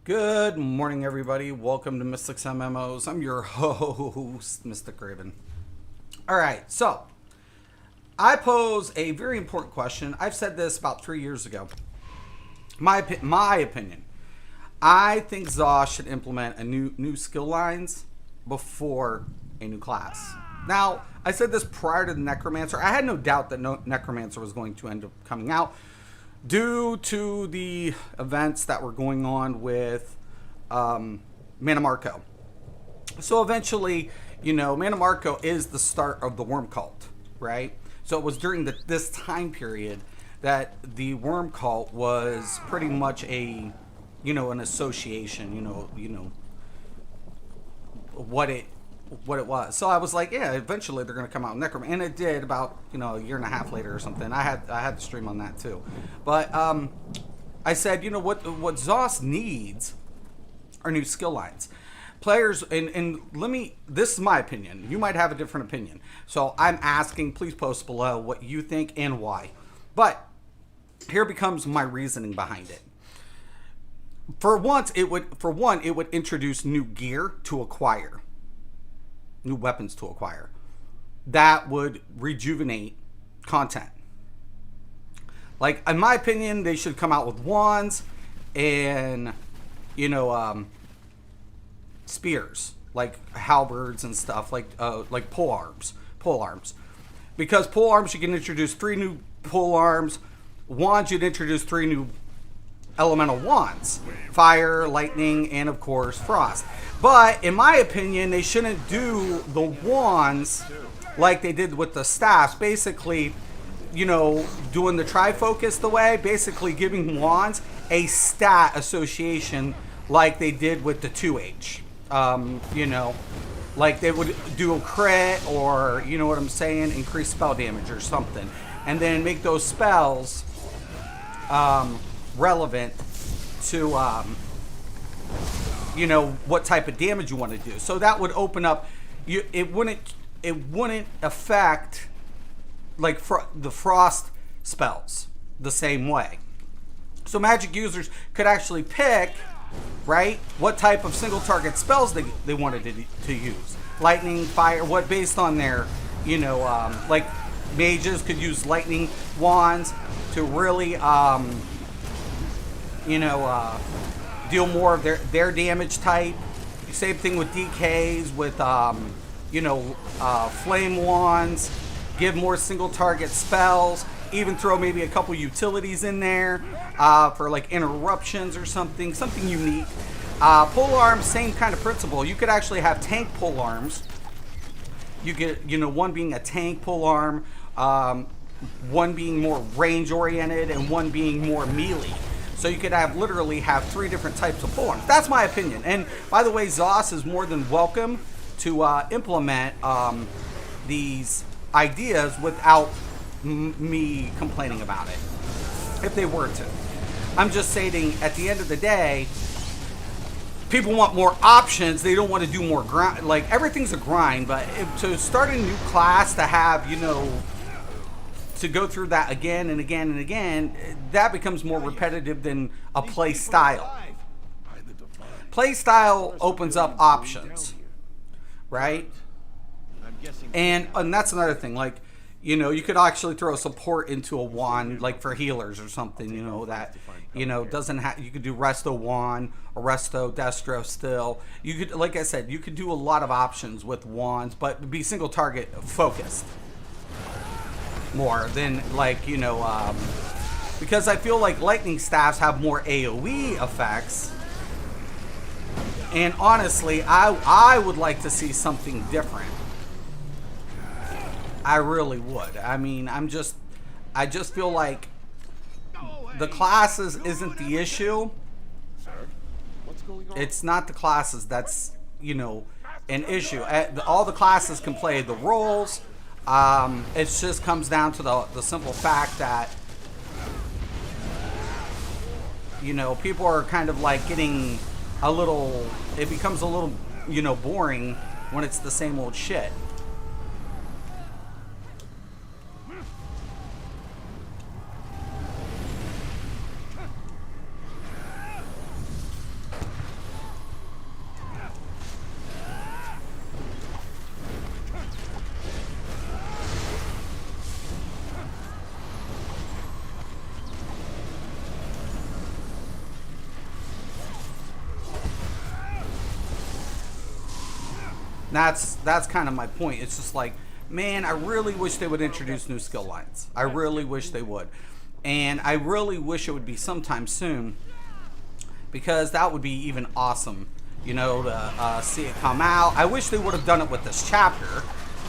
Good morning, everybody. Welcome to Mystics MMOs. I'm your host, Mystic Raven. All right, so I pose a very important question. I've said this about 3 years ago. My opinion. I think ZOS should implement a new skill lines before a new class. Now, I said this prior to the Necromancer. I had no doubt that Necromancer was going to end up coming out due to the events that were going on with Mana Marco. So eventually, Mana Marco is the start of the Worm Cult, right? So it was during this time period that the Worm Cult was pretty much an association, what it was. So I was like, yeah, eventually they're going to come out with Necromancer, and it did about a year and a half later or something. I had to stream on that too, but I said, what ZOS needs are new skill lines. Players, and this is my opinion. You might have a different opinion, so I'm asking. Please post below what you think and why. But here becomes my reasoning behind it. For one, it would introduce new gear to acquire. New weapons to acquire that would rejuvenate content. Like, in my opinion, they should come out with wands and spears, like halberds and stuff, like pole arms, because pole arms you can introduce 3 new pole arms. Wands, you'd introduce 3 new elemental wands: fire, lightning, and of course frost. But in my opinion, they shouldn't do the wands like they did with the staffs, basically doing the trifocus the way, basically giving wands a stat association like they did with the 2H. Like they would do a crit, or what I'm saying, increase spell damage or something, and then make those spells relevant to what type of damage you want to do. So that would open up. It wouldn't affect like the frost spells the same way. So magic users could actually pick, right, what type of single target spells they wanted to use. Lightning, fire, what based on their, like mages could use lightning wands to really deal more of their damage type. Same thing with DKs, with flame wands, give more single target spells, even throw maybe a couple utilities in there for like interruptions or something unique. Pole arms, same kind of principle. You could actually have tank pole arms. You get one being a tank pole arm, one being more range oriented, and one being more melee. So you could literally have 3 different types of pole arms. That's my opinion. And by the way, ZOS is more than welcome to implement these ideas without me complaining about it, if they were to. I'm just saying, at the end of the day, people want more options. They don't want to do more grind. Like, everything's a grind, but to start a new class, to have to go through that again and again and again, that becomes more repetitive than a play style. Play style opens up options, right? And that's another thing. Like, you could actually throw support into a wand, like for healers or something, that, doesn't have, you could do resto wand, or resto destro still. You could, like I said, you could do a lot of options with wands, but be single target focused more than like, because I feel like lightning staffs have more AoE effects. And honestly, I would like to see something different. I really would. I mean, I just feel like the classes isn't the issue. It's not the classes that's, an issue. All the classes can play the roles. It just comes down to the simple fact that, people are kind of like getting it becomes a little, boring when it's the same old shit. That's kind of my point. It's just like, man, I really wish they would introduce new skill lines. I really wish they would. And I really wish it would be sometime soon, because that would be even awesome, you know, to see it come out. I wish they would have done it with this chapter,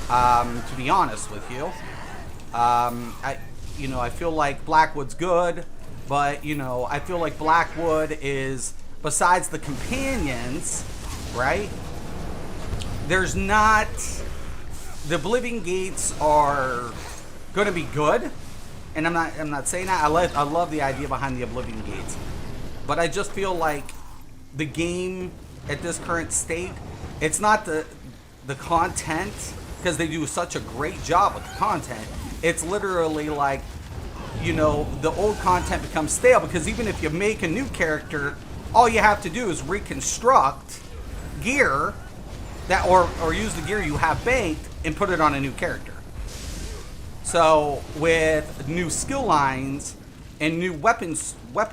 to be honest with you. I feel like Blackwood's good, but, you know, I feel like Blackwood is, besides the companions, right? There's not, the Oblivion Gates are going to be good, and I'm not saying that. I love the idea behind the Oblivion Gates, but I just feel like the game at this current state, it's not the content, because they do such a great job with the content. It's literally like, you know, the old content becomes stale, because even if you make a new character, all you have to do is reconstruct gear that, or use the gear you have banked and put it on a new character. So with new skill lines and new weapon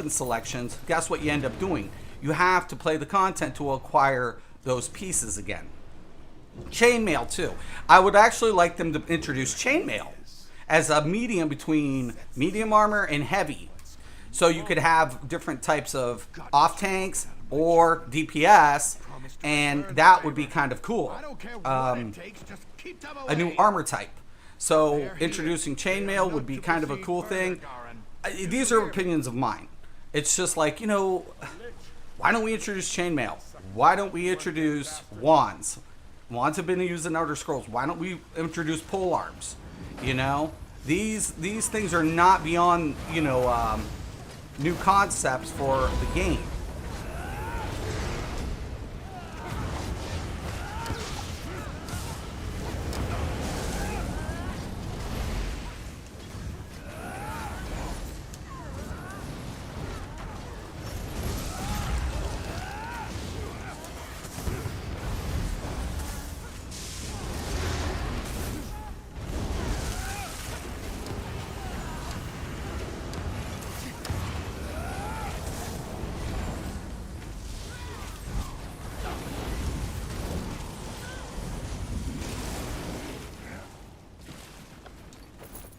selections, guess what you end up doing? You have to play the content to acquire those pieces again. Chainmail too. I would actually like them to introduce chainmail as a medium between medium armor and heavy. So you could have different types of off tanks or DPS, and that would be kind of cool. A new armor type. So introducing chainmail would be kind of a cool thing. These are opinions of mine. It's just like, you know, why don't we introduce chainmail? Why don't we introduce wands? Wands have been used in Elder Scrolls. Why don't we introduce pole arms? You know, these things are not beyond, you know, new concepts for the game.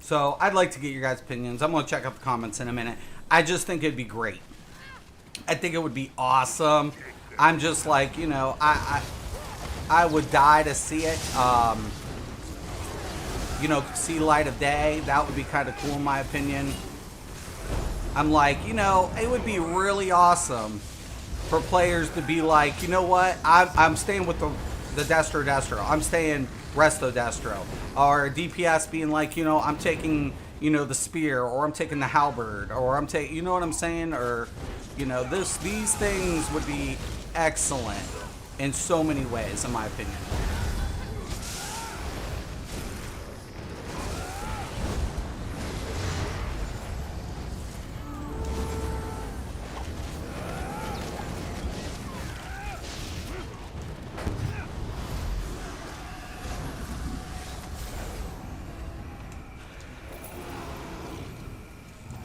So I'd like to get your guys' opinions. I'm going to check out the comments in a minute. I just think it'd be great. I think it would be awesome. I'm just like, you know, I would die to see it. You know, see light of day. That would be kind of cool in my opinion. I'm like, you know, it would be really awesome for players to be like, you know what? I'm staying with the Destro. I'm staying Resto Destro. Or DPS being like, you know, I'm taking, you know, the spear, or I'm taking the halberd, or I'm taking, you know what I'm saying? Or, you know, these things would be excellent in so many ways, in my opinion.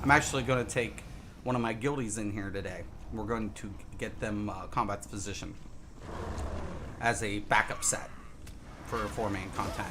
I'm actually going to take one of my guildies in here today. We're going to get them Combat Physician as a backup set for 4-main content.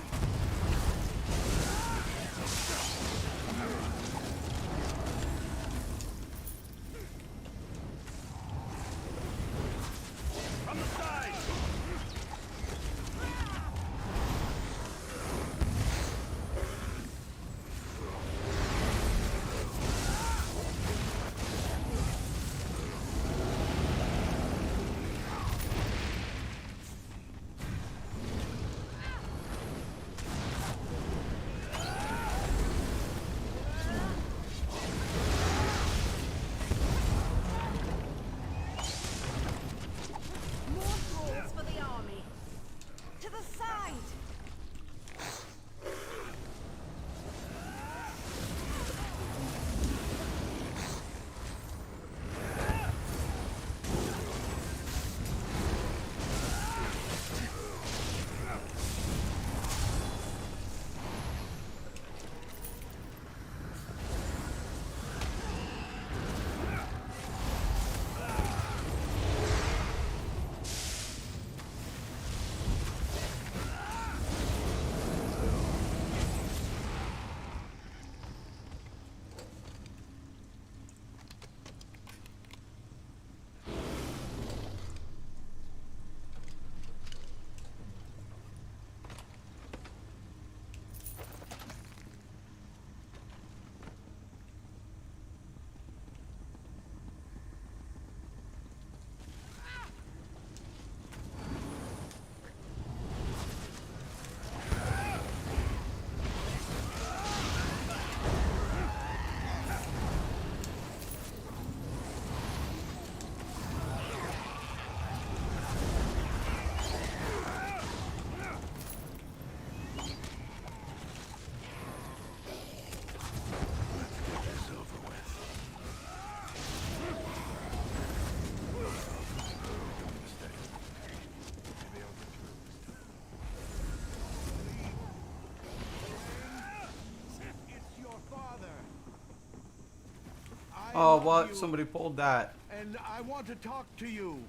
Oh, love what? you, Somebody pulled that. and I want to talk to you.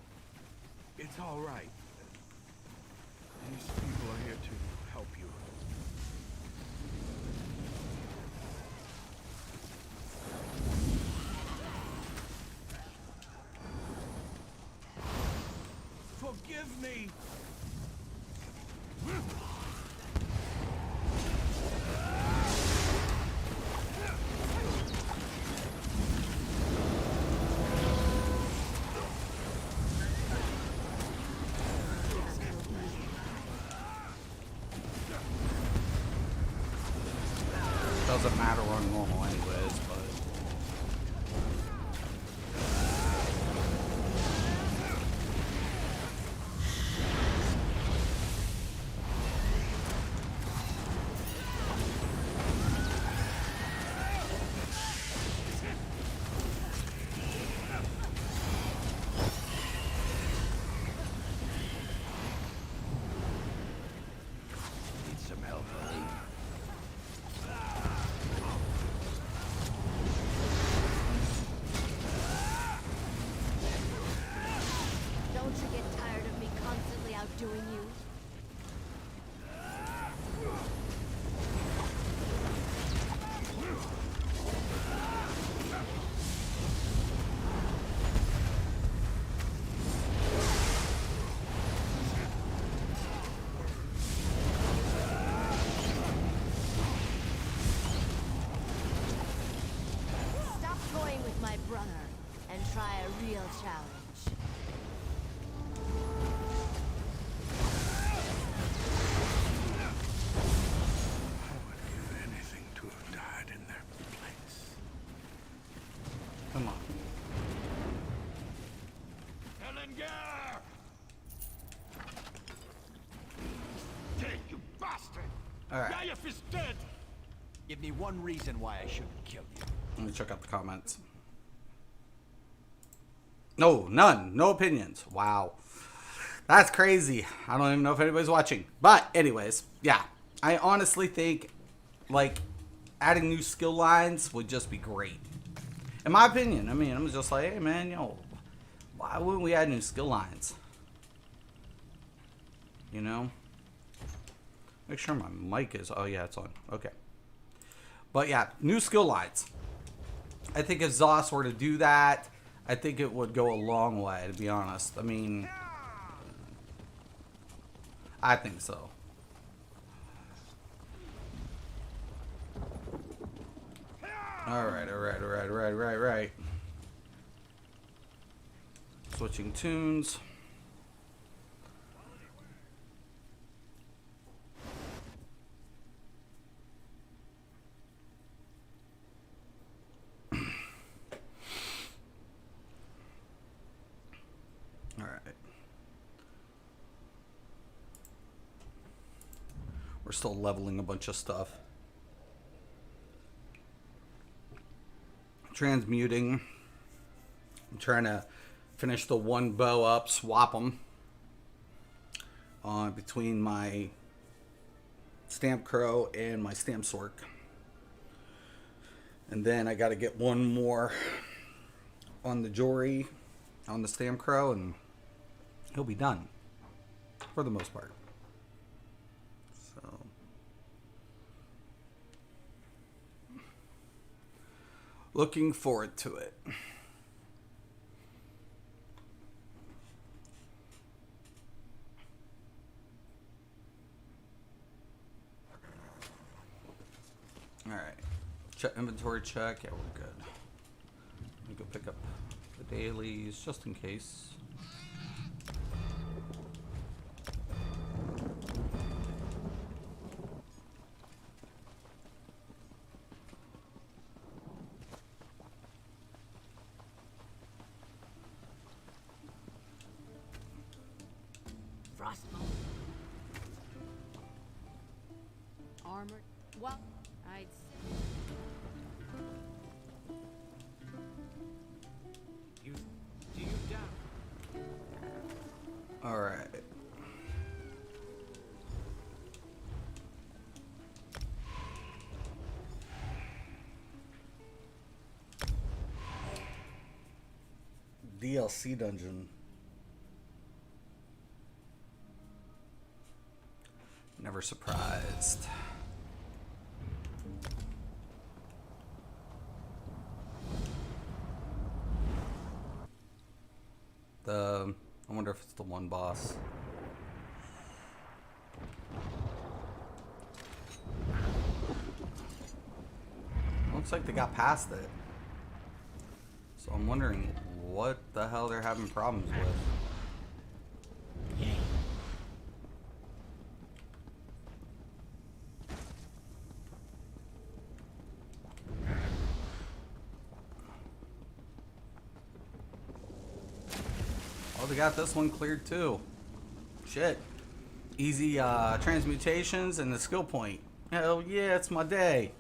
It's all right. These people are here to help you. Forgive me. Doesn't matter on normal anyways, but... Need some help, buddy. Don't you get tired of me constantly outdoing you? Stop toying with my brother and try a real challenge. I would give anything to have died in their place. Come on. Ellinger! Take, you bastard! Alright. Yayef is dead! Give me one reason why I shouldn't kill you. Let me check out the comments. No, none. No opinions. Wow. That's crazy. I don't even know if anybody's watching. But anyways, yeah. I honestly think, like, adding new skill lines would just be great. In my opinion. I mean, I'm just like, hey, man, why wouldn't we add new skill lines? You know? Make sure my mic is... Oh, yeah, it's on. Okay. But, yeah, new skill lines. I think if ZOS were to do that, I think it would go a long way, to be honest. I mean, I think so. Alright. Switching tunes. Alright. We're still leveling a bunch of stuff. Transmuting. I'm trying to finish the one bow up, swap them between my Stamp Crow and my Stamp Sork. And then I got to get one more on the Jory, on the Stamp Crow, and he'll be done for the most part. So looking forward to it. All right, check inventory check. Yeah, we're good. Let me go pick up the dailies just in case. Frostbolt. Armored. Well, I'd say. Do you doubt? All right. DLC dungeon. Never surprised. I wonder if it's the one boss. Looks like they got past it. So I'm wondering what the hell they're having problems with. Oh, they got this one cleared too. Shit. Easy transmutations and the skill point. Hell yeah, it's my day.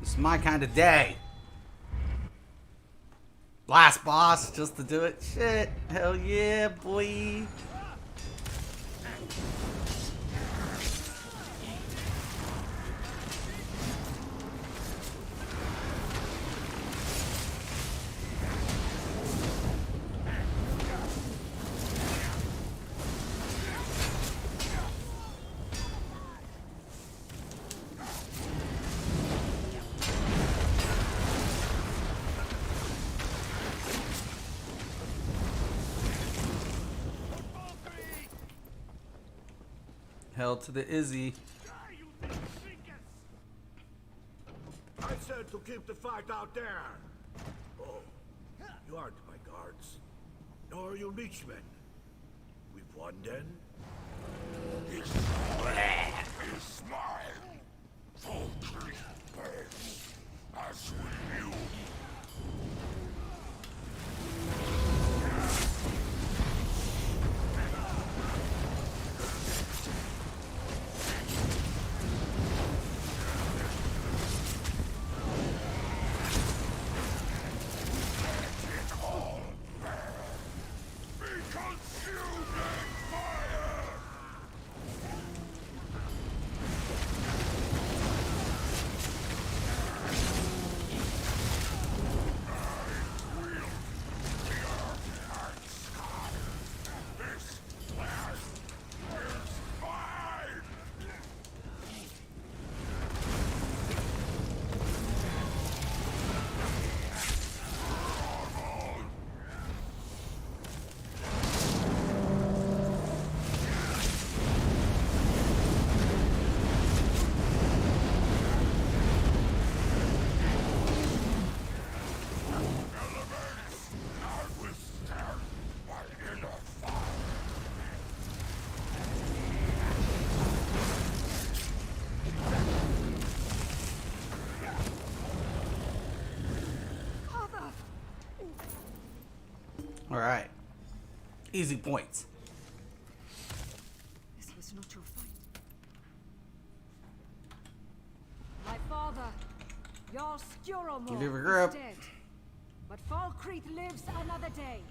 It's my kind of day. Last boss, just to do it. Shit. Hell yeah, boy. Hell to the Izzy. I said to keep the fight out there. Oh, you aren't my guards, nor are you leechmen. We've won then. His smile, poultry birds, as with you. Alright. Easy points. This was not your fight. My father, your Skiromor, Give her grip. is dead. But Falkreath lives another day.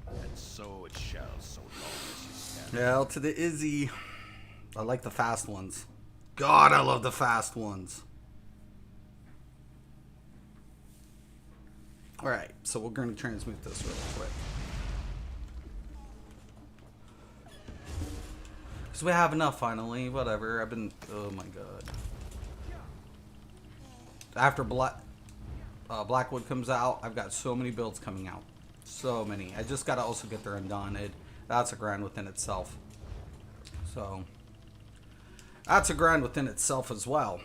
And so it shall, so long as you stand. Hell to the Izzy. I like the fast ones. God, I love the fast ones. Alright, so we're going to transmute this really quick. Because we have enough finally. Whatever. I've been... Oh my god. After Blackwood comes out, I've got so many builds coming out. So many. I just got to also get their Undaunted. That's a grind within itself. So... that's a grind within itself as well.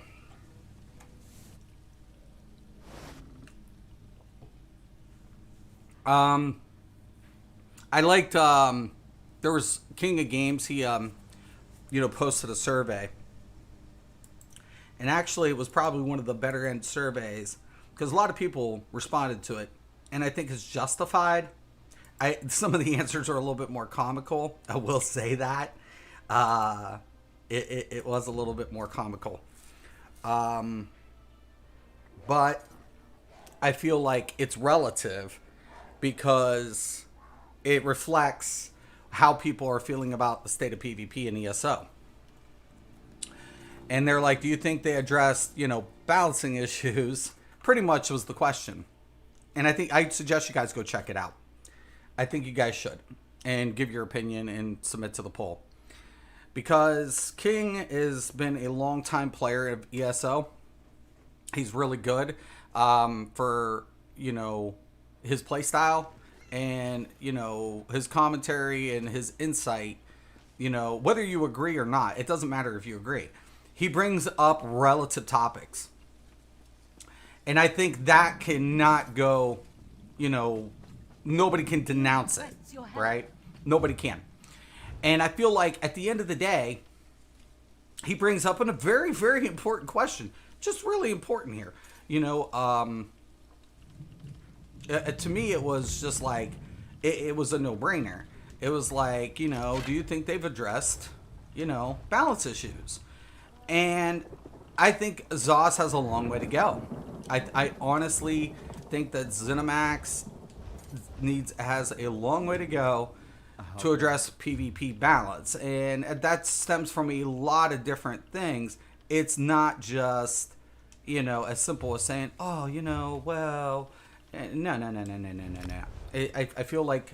I liked, there was King of Games, he, posted a survey. And actually, it was probably one of the better end surveys, because a lot of people responded to it. And I think it's justified. Some of the answers are a little bit more comical, I will say that. It was a little bit more comical. But I feel like it's relative because it reflects how people are feeling about the state of PvP and ESO. And they're like, do you think they addressed, balancing issues? Pretty much was the question. And I suggest you guys go check it out. I think you guys should. And give your opinion and submit to the poll. Because King has been a long-time player of ESO. He's really good for, his play style and, his commentary and his insight. Whether you agree or not, it doesn't matter if you agree. He brings up relative topics. And I think that cannot go, nobody can denounce it, right? Nobody can. And I feel like at the end of the day, he brings up a very, very important question. Just really important here. To me, it was just like, it was a no-brainer. It was like, do you think they've addressed, balance issues? And I think ZOS has a long way to go. I honestly think that ZeniMax has a long way to go to address PvP balance. And that stems from a lot of different things. It's not just, as simple as saying, oh, well, no. I feel like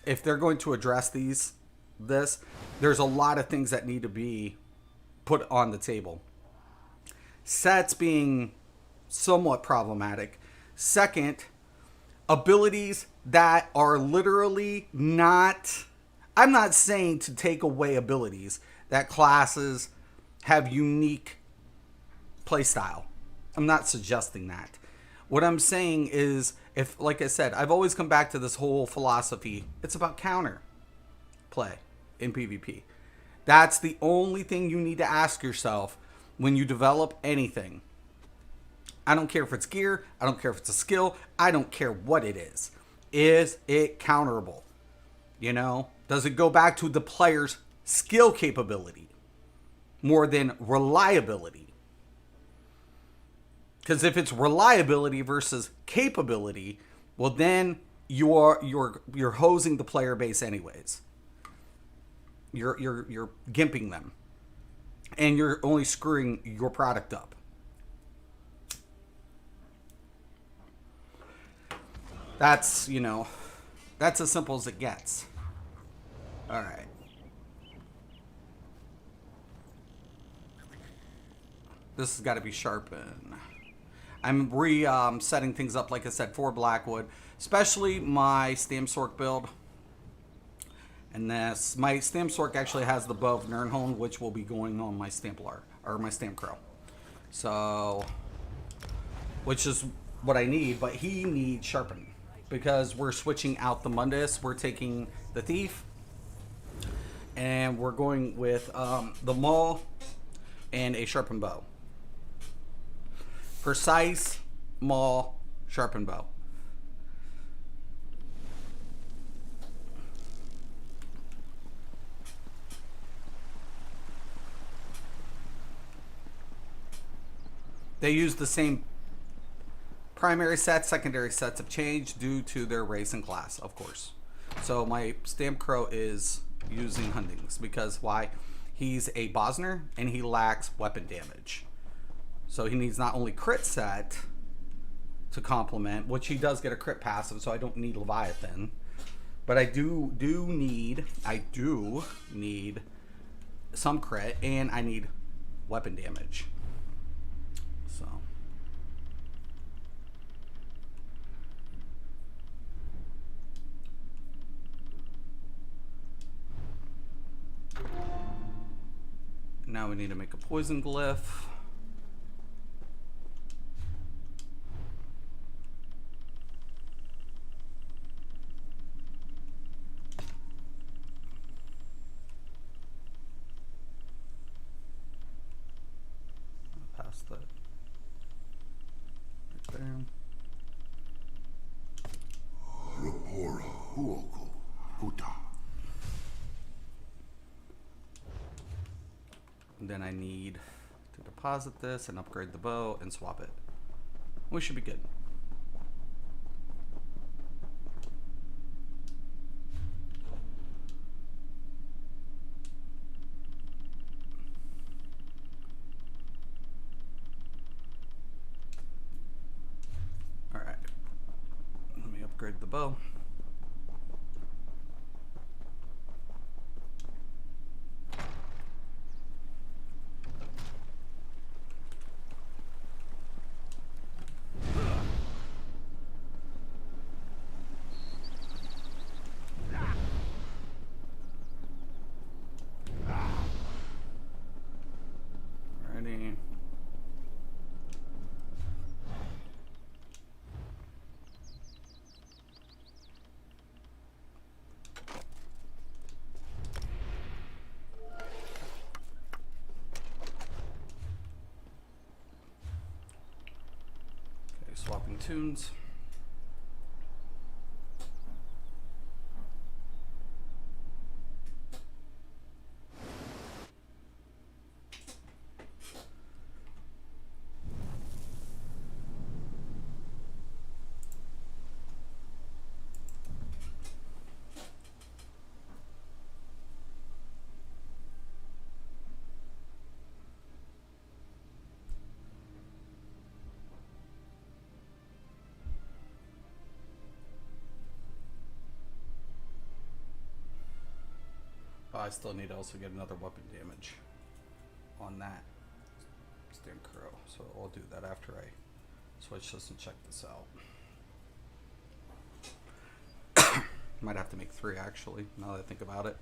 if they're going to address there's a lot of things that need to be put on the table. Sets being somewhat problematic. Second, abilities that are literally not... I'm not saying to take away abilities that classes have unique playstyle. I'm not suggesting that. What I'm saying is, like I said, I've always come back to this whole philosophy. It's about counter play in PvP. That's the only thing you need to ask yourself when you develop anything. I don't care if it's gear. I don't care if it's a skill. I don't care what it is. Is it counterable? Does it go back to the player's skill capability more than reliability? Because if it's reliability versus capability, well then you're hosing the player base anyways. You're gimping them, and you're only screwing your product up. That's that's as simple as it gets. All right. This has got to be sharpened. I'm setting things up, like I said, for Blackwood, especially my Stamsork build. And my Stamsork actually has the bow of Nirnholm, which will be going on my Stamplar, or my Stamcrow. So, which is what I need, but he needs sharpened. Because we're switching out the Mundus, we're taking the Thief, and we're going with the Maul and a sharpened bow. Precise, Maul, sharpened bow. They use the same primary sets. Secondary sets have changed due to their race and class, of course. So my Stamcrow is using Hundings because why? He's a Bosner and he lacks weapon damage. So he needs not only crit set to complement, which he does get a crit passive, so I don't need Leviathan. But I do need some crit, and I need weapon damage. So now we need to make a poison glyph. Pass that right there. And then I need to deposit this and upgrade the bow and swap it. We should be good. All right. Let me upgrade the bow. Alrighty. Okay, swapping tunes. I still need to also get another weapon damage on that Stand Crow, so I'll do that after I switch this and check this out. Might have to make 3 actually, now that I think about it.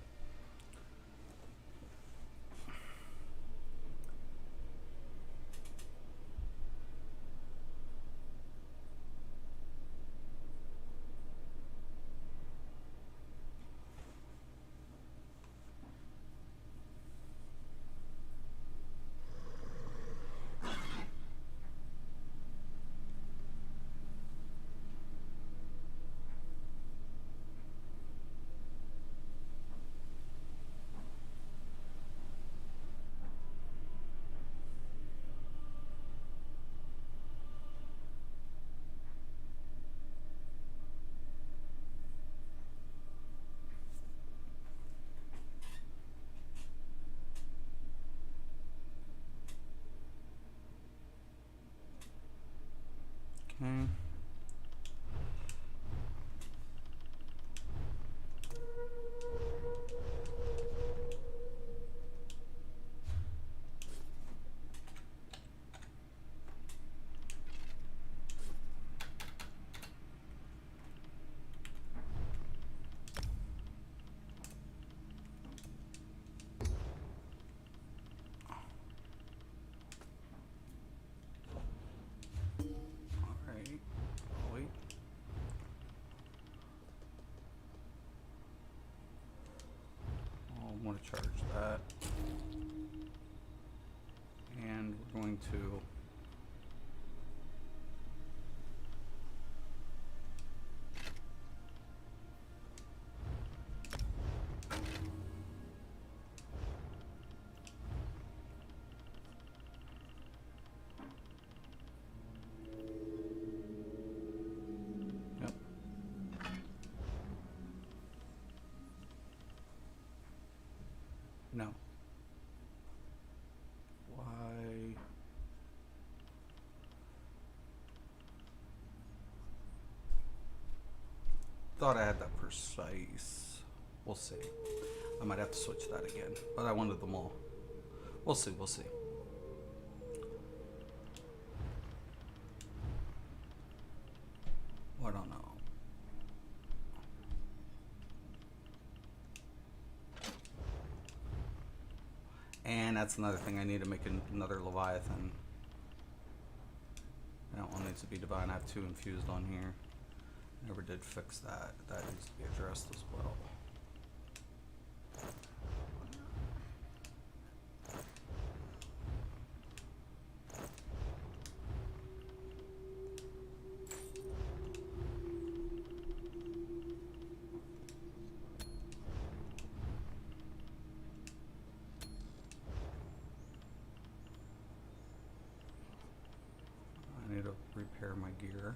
Okay. Alright. I'll wait. I want to charge that. And we're going to Yep. No. Why? Thought I had that precise. We'll see. I might have to switch that again, but I wanted them all. We'll see, we'll see. I don't know. And that's another thing, I need to make another Leviathan. That one needs to be divine. I have 2 infused on here. Never did fix that. That needs to be addressed as well. repair my gear.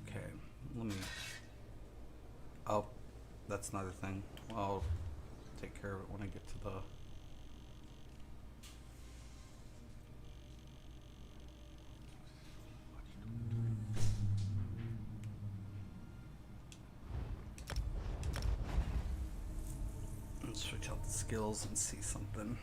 Okay, let me... Oh, that's another thing. I'll take care of it when I get to the... Let's switch out the skills and see something.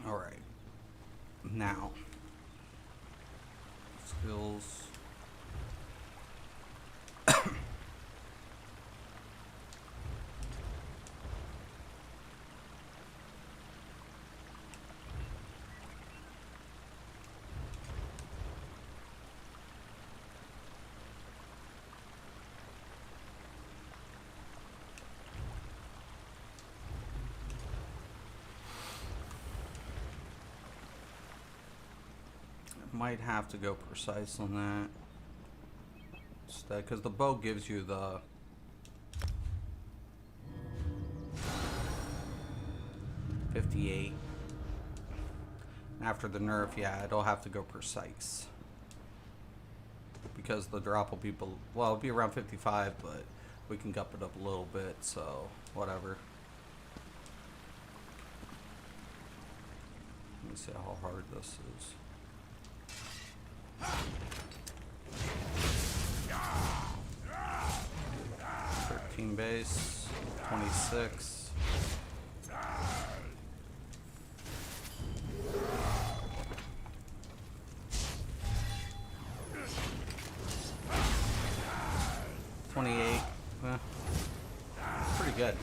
All right. Now, skills. Might have to go precise on that instead, because the bow gives you the 58. After the nerf, yeah, it'll have to go precise because the drop will be well, it'll be around 55, but we can up it up a little bit, so whatever. Let me see how hard this is. 13 base, 26. Pretty good.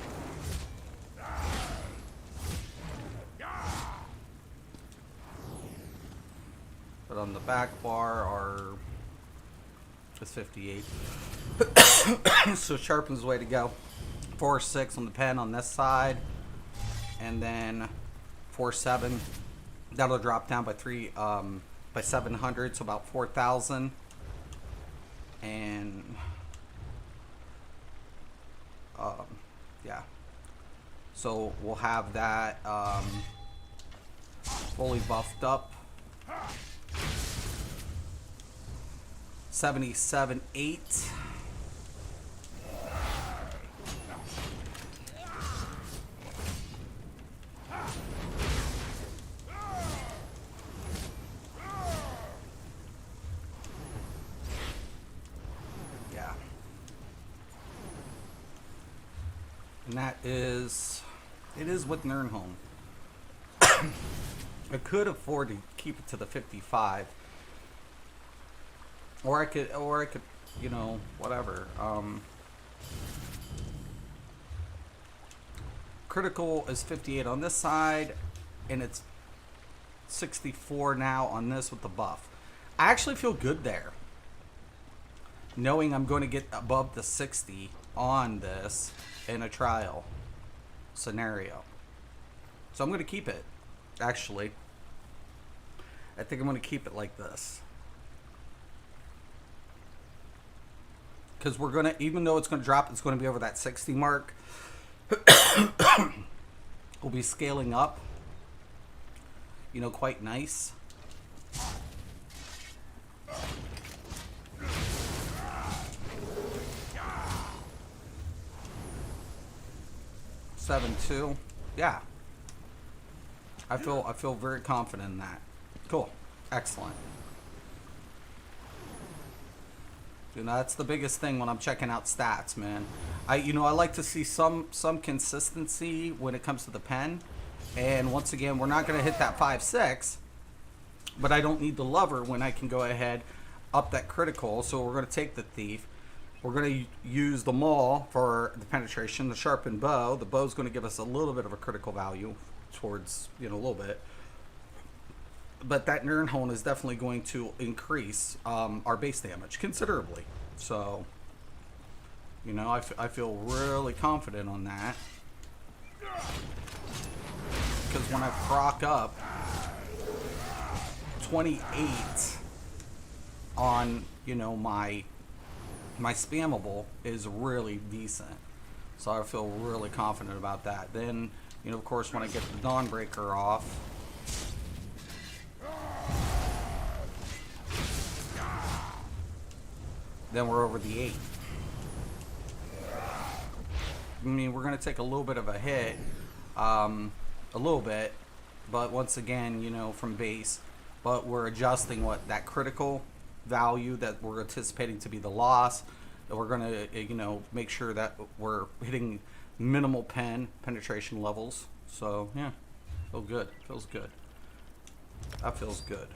But on the back bar is 58. So sharpen's the way to go. 4-6 on the pen on this side, and then 4-7. That'll drop down by 700, so about 4,000. And yeah, so we'll have that fully buffed up. 77.8. Yeah. And that is, it is with Nernholm. I could afford to keep it to the 55. Or I could, you know, whatever. Critical is 58 on this side, and it's 64 now on this with the buff. I actually feel good there, knowing I'm going to get above the 60 on this in a trial scenario. So I'm going to keep it, actually. I think I'm going to keep it like this. Because we're going to, even though it's going to drop, it's going to be over that 60 mark. We'll be scaling up, you know, quite nice. Seven two, yeah. I feel very confident in that. Cool, excellent. You know, that's the biggest thing when I'm checking out stats, man. I like to see some consistency when it comes to the pen. And once again, we're not going to hit that 5-6, but I don't need the lover when I can go ahead up that critical. So we're going to take the thief. We're going to use the maul for the penetration, the sharpened bow. The bow's going to give us a little bit of a critical value towards, you know, a little bit. but that Nirnholm is definitely going to increase our base damage considerably. So, you know, I feel really confident on that. Because when I proc up 28 on, you know, my spammable is really decent. So I feel really confident about that. Then, you know, of course, when I get the Dawnbreaker off, then we're over the 8. I mean, we're going to take a little bit of a hit, a little bit, but once again, you know, from base, but we're adjusting what that critical value that we're anticipating to be the loss, that we're going to, you know, make sure that we're hitting minimal penetration levels. So, yeah, feels good. That feels good.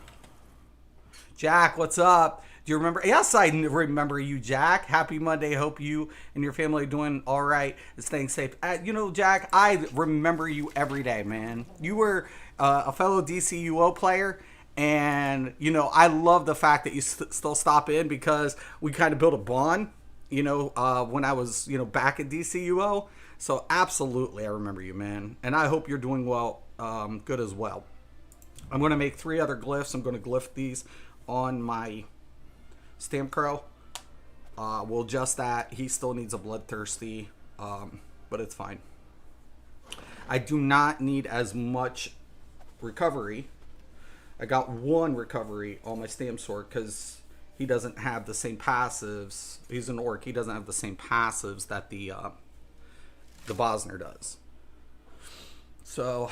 Jack, what's up? Do you remember? Yes, I remember you, Jack. Happy Monday. Hope you and your family are doing all right and staying safe. You know, Jack, I remember you every day, man. You were a fellow DCUO player, and, you know, I love the fact that you still stop in because we kind of built a bond, you know, when I was, you know, back at DCUO. So, absolutely, I remember you, man. And I hope you're doing well, good as well. I'm going to make 3 other glyphs. I'm going to glyph these on my Stamp Crow. We'll adjust that. He still needs a Bloodthirsty, but it's fine. I do not need as much recovery. I got 1 recovery on my Stamp Sword because he doesn't have the same passives. He's an orc. He doesn't have the same passives that the Bosner does. So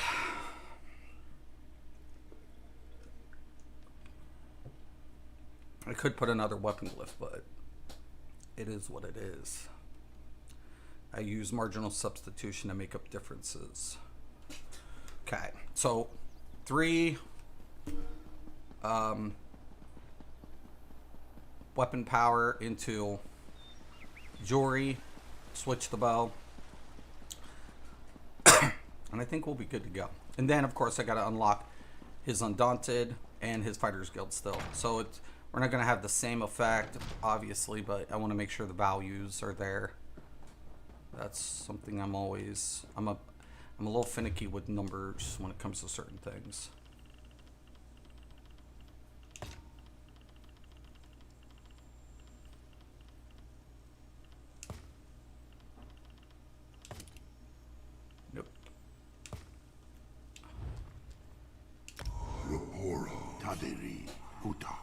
I could put another weapon glyph, but it is what it is. I use marginal substitution to make up differences. Okay, so 3 weapon power into Jory, switch the bow, and I think we'll be good to go. And then, of course, I got to unlock his Undaunted and his Fighter's Guild still. So it's, we're not going to have the same effect, obviously, but I want to make sure the values are there. That's something I'm always... I'm a little finicky with numbers when it comes to certain things. Nope. Taderi Huta.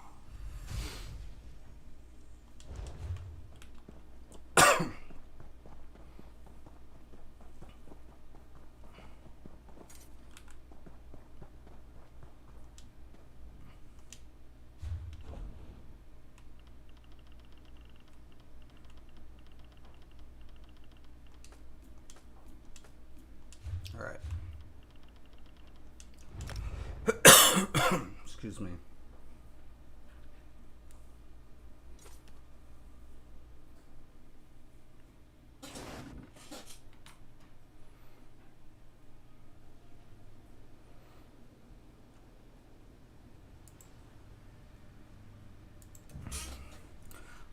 All right. Excuse me.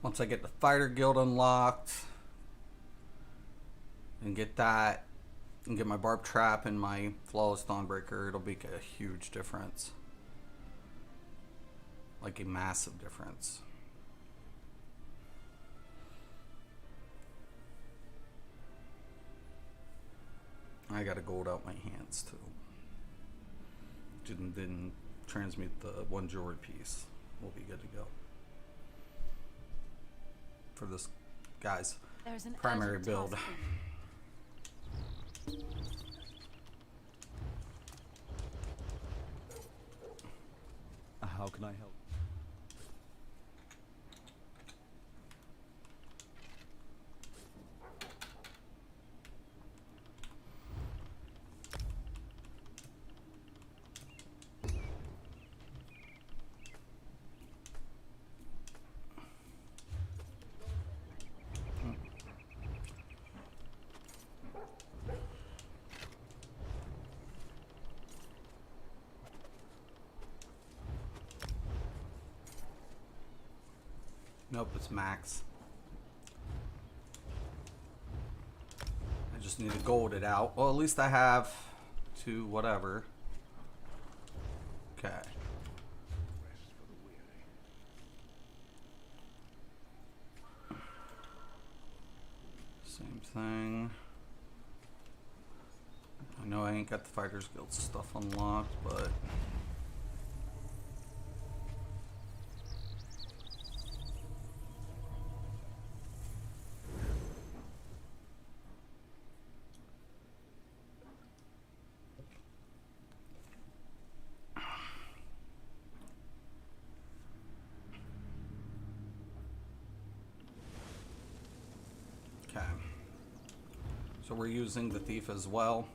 Once I get the Fighter Guild unlocked and get that and get my Barb Trap and my Flawless Dawnbreaker, it'll make a huge difference. Like a massive difference. I got a gold out my hands too. Didn't transmute the 1 jewelry piece. We'll be good to go. For this guy's primary build. How can I help? Nope, it's max. I just need to gold it out. Well, at least I have to whatever. Okay. Same thing. I know I ain't got the Fighters Guild stuff unlocked, but... Okay. So we're using the Thief as well.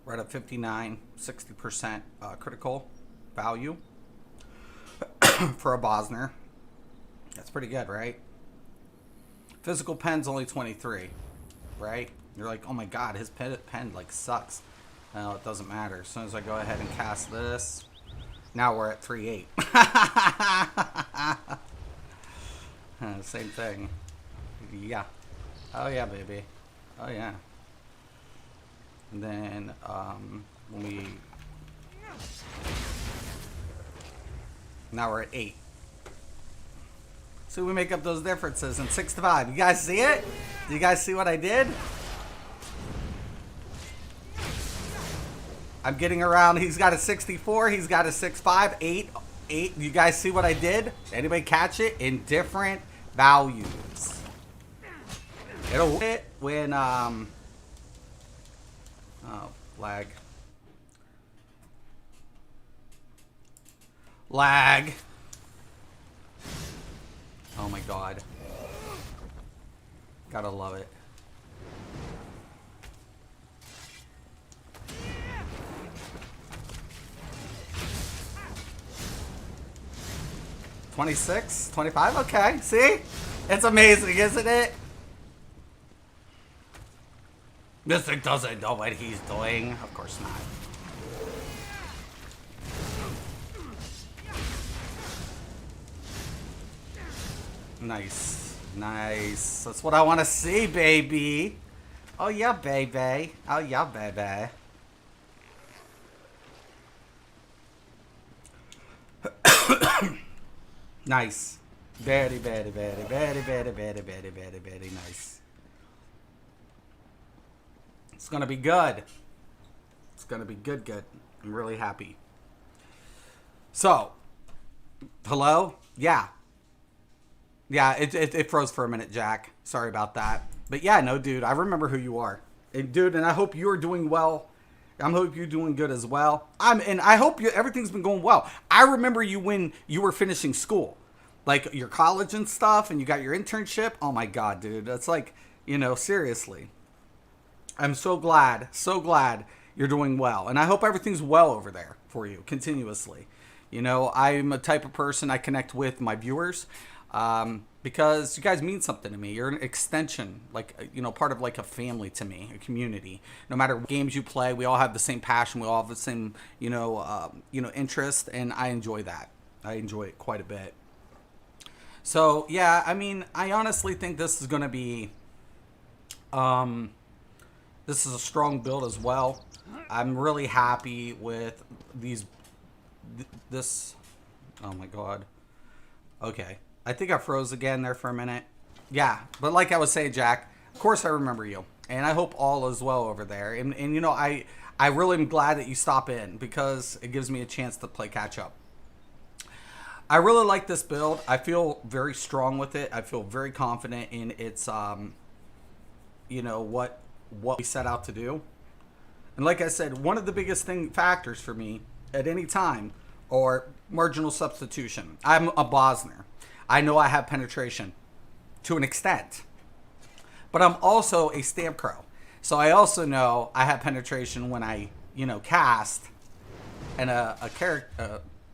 We're at a 59, 60% critical value for a Bosner. That's pretty good, right? Physical pen's only 23, right? You're like, oh my god, his pen like sucks. No, it doesn't matter. As soon as I go ahead and cast this, now we're at 3.8. Same thing. Yeah. Oh yeah, baby. Oh yeah. And then when we now we're at 8. So we make up those differences in 6 to 5. You guys see it? Do you guys see what I did? I'm getting around. He's got a 64. He's got a 6.5, 8. You guys see what I did? Anybody catch it? In different values. It'll hit when oh, lag. Lag. Oh my god. Gotta love it. $26, $25. Okay, see? It's amazing, isn't it? This thing doesn't know what he's doing. Of course not. Nice. Nice. That's what I want to see, baby. Oh, yeah, baby. Oh, yeah, baby. Nice. Very, very, very, very, very, very, very, very, very nice. It's gonna be good. It's gonna be good, good. I'm really happy. So, hello? Yeah. Yeah, it froze for a minute, Jack. Sorry about that. But yeah, no, dude, I remember who you are. And dude, and I hope you're doing well. I hope you're doing good as well. And I hope everything's been going well. I remember you when you were finishing school. Like your college and stuff, and you got your internship. Oh my God, dude. That's like, you know, seriously. I'm so glad you're doing well. And I hope everything's well over there for you continuously. You know, I'm a type of person I connect with my viewers because you guys mean something to me. You're an extension, like, you know, part of like a family to me, a community. No matter what games you play, we all have the same passion. We all have the same, you know, interest. And I enjoy that. I enjoy it quite a bit. So, yeah, I mean, I honestly think this is going to be, this is a strong build as well. I'm really happy with this, oh my God. Okay. I think I froze again there for a minute. Yeah, but like I was saying, Jack, of course I remember you. And I hope all is well over there. And you know, I really am glad that you stop in because it gives me a chance to play catch up. I really like this build. I feel very strong with it. I feel very confident in its, you know, what we set out to do. And like I said, one of the biggest factors for me at any time are marginal substitution. I'm a Bosner. I know I have penetration to an extent. But I'm also a stamp crow. So I also know I have penetration when I, you know, cast and a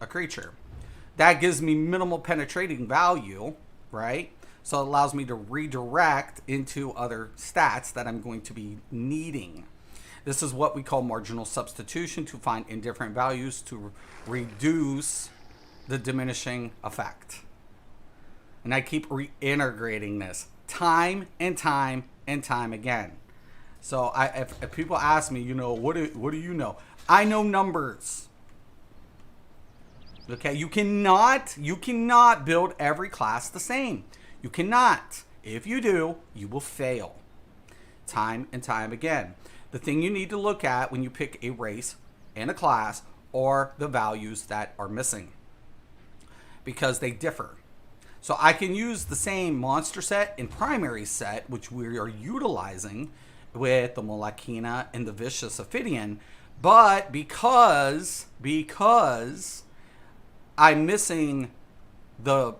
creature. That gives me minimal penetrating value, right? So it allows me to redirect into other stats that I'm going to be needing. This is what we call marginal substitution, to find indifferent values to reduce the diminishing effect. And I keep reintegrating this time and time and time again. So if people ask me, what do you know? I know numbers. Okay, you cannot build every class the same. You cannot. If you do, you will fail. Time and time again. The thing you need to look at when you pick a race and a class are the values that are missing, because they differ. So I can use the same monster set and primary set, which we are utilizing with the Molekina and the Vicious Ophidian, but because I'm missing the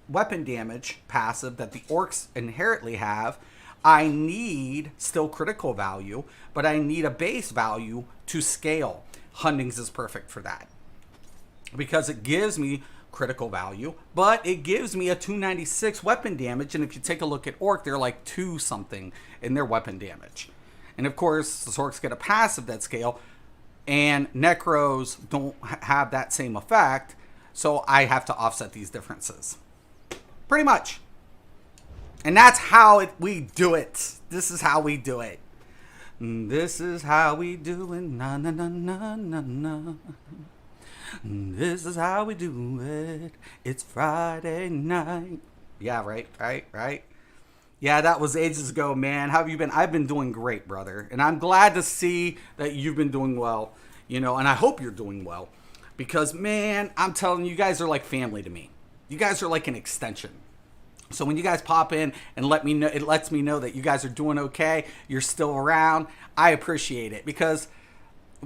weapon damage passive that the orcs inherently have, I need still critical value, but I need a base value to scale. Hundings is perfect for that, because it gives me critical value, but it gives me a 296 weapon damage. And if you take a look at Orc, they're like 2 something in their weapon damage. And of course, the Orcs get a passive that scale, and Necros don't have that same effect. So I have to offset these differences. Pretty much. And that's how we do it. This is how we do it. This is how we do it. Na na na na na na. This is how we do it. It's Friday night. Yeah, right. Yeah, that was ages ago, man. How have you been? I've been doing great, brother. And I'm glad to see that you've been doing well, and I hope you're doing well. Because, man, I'm telling you, you guys are like family to me. You guys are like an extension. So when you guys pop in and let me know, it lets me know that you guys are doing okay. You're still around. I appreciate it, because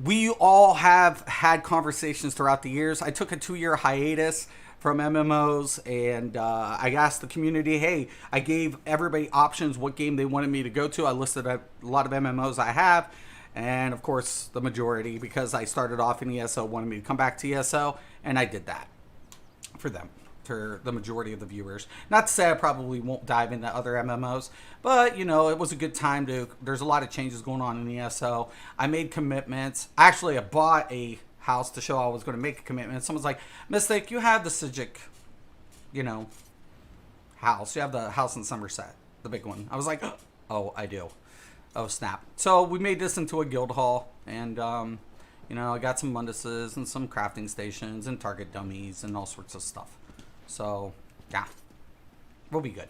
we all have had conversations throughout the years. I took a 2-year hiatus from MMOs, and I asked the community, hey, I gave everybody options what game they wanted me to go to. I listed a lot of MMOs I have, and of course the majority, because I started off in ESO, wanted me to come back to ESO, and I did that for them, for the majority of the viewers. Not to say I probably won't dive into other MMOs, but it was a good time there's a lot of changes going on in ESO. I made commitments. Actually, I bought a house to show I was going to make a commitment. Someone's like, Mystic, you have the Sijic, house. You have the house in Somerset, the big one. I was like, oh, I do. Oh, snap. So we made this into a guild hall, and, I got some Munduses and some crafting stations and target dummies and all sorts of stuff. So, yeah, we'll be good.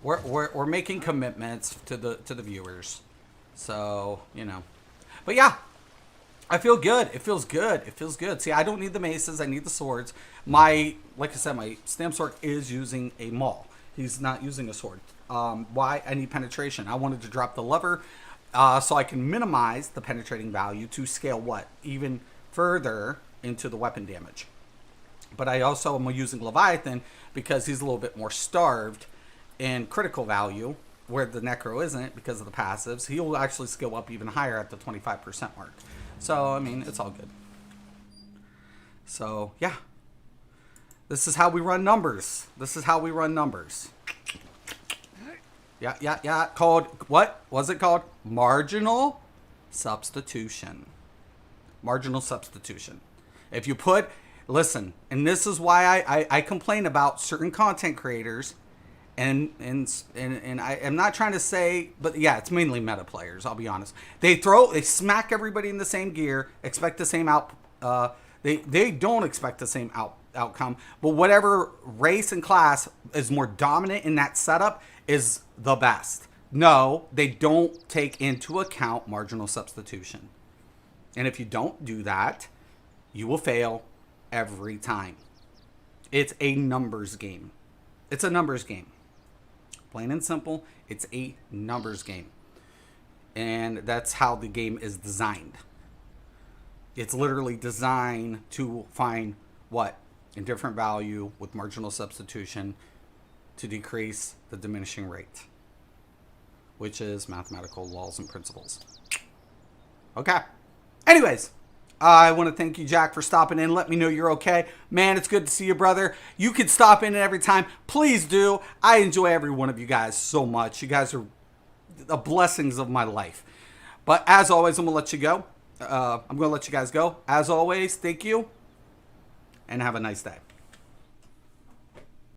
We're making commitments to the viewers. So, But yeah, I feel good. It feels good. It feels good. See, I don't need the maces. I need the swords. Like I said, my Stamp Sword is using a maul. He's not using a sword. Why? I need penetration. I wanted to drop the lever so I can minimize the penetrating value to scale even further into the weapon damage. But I also am using Leviathan because he's a little bit more starved in critical value, where the Necro isn't because of the passives. He'll actually scale up even higher at the 25% mark. So, I mean, it's all good. So, yeah. This is how we run numbers. Yeah. Called, what was it called? Marginal substitution. If you put, listen, and this is why I complain about certain content creators, and I am not trying to say, but yeah, it's mainly meta players, I'll be honest. They smack everybody in the same gear, expect the same they don't expect the same outcome, but whatever race and class is more dominant in that setup is the best. No, they don't take into account marginal substitution. And if you don't do that, you will fail every time. It's a numbers game. Plain and simple, it's a numbers game. And that's how the game is designed. It's literally designed to find indifferent value with marginal substitution to decrease the diminishing rate, which is mathematical laws and principles. Okay. Anyways, I want to thank you, Jack, for stopping in. Let me know you're okay. Man, it's good to see you, brother. You can stop in every time. Please do. I enjoy every one of you guys so much. You guys are the blessings of my life. But as always, I'm going to let you go. I'm going to let you guys go. As always, thank you. and have a nice day.